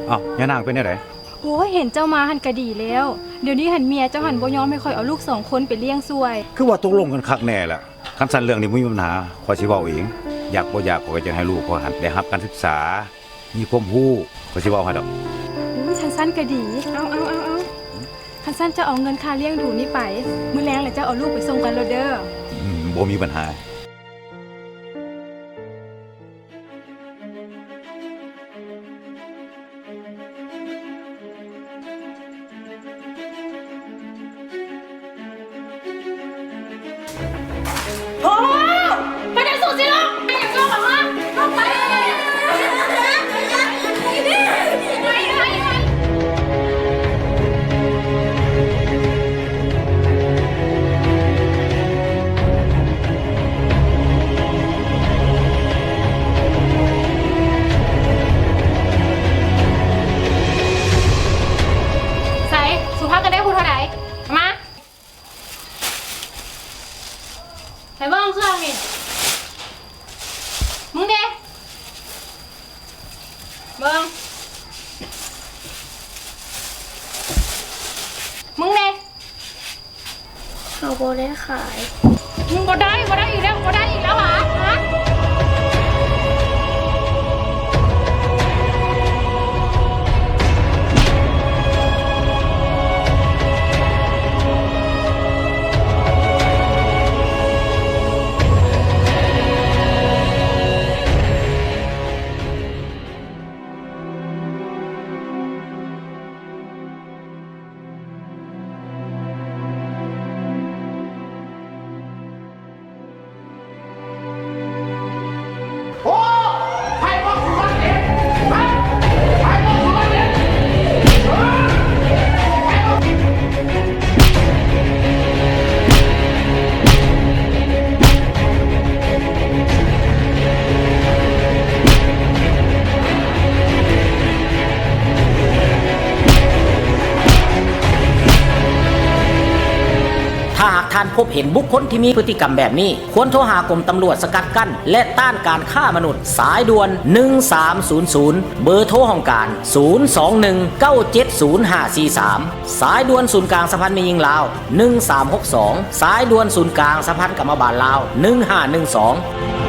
อ้าวยานางเป็นได้ไดโอ้ยเห็นเจ้ามาหันกะดีแล้วเดี๋ยวนี้หันเมียเจ้าหันบ่ยอมให้ค่อยเอาลูก2 คนไปเลี้ยงซวยคือว่าตกลงกันคักแน่ล่ะคันซั่นเรื่องนี้บ่มีปัญหาขอยสิเว้าเองอยากบ่อยากข้อยก็จะให้ลูกข้อยหันได้รับการศึกษามีความรู้ข้อยสิเว้าให้ดอกอุ้ยทันสั้นกะดีเอาทันสั้นจะเอาเงินค่าเลี้ยงดูนี่ไปมื้อแลงแล้วเจ้าเอาลูกไปส่งกันแล้วเด้อบ่มีปัญหาโอ้ไปได้สูสิลูกไปอย่างลูกเหรอฮะลูกไปใส่สุภาพกันได้พูดเท่าไหร่มาใส่เบิ้งเครื่องนี่มึงเด้เบิ้งมึงเด้เขาโบได้ขาย มึงบ่ได้อีกแล้วหรอฮะถ้าหากท่านพบเห็นบุคคลที่มีพฤติกรรมแบบนี้ควรโทรหากรมตำรวจสกัดกั้นและต้านการฆ่ามนุษย์สายด่วน1300เบอร์โทรห้องการ0219705543สายด่วนศูนย์กลางสะพานแม่ยิงลาว1362สายด่วนศูนย์กลางสะพานกำมะบานลาว1512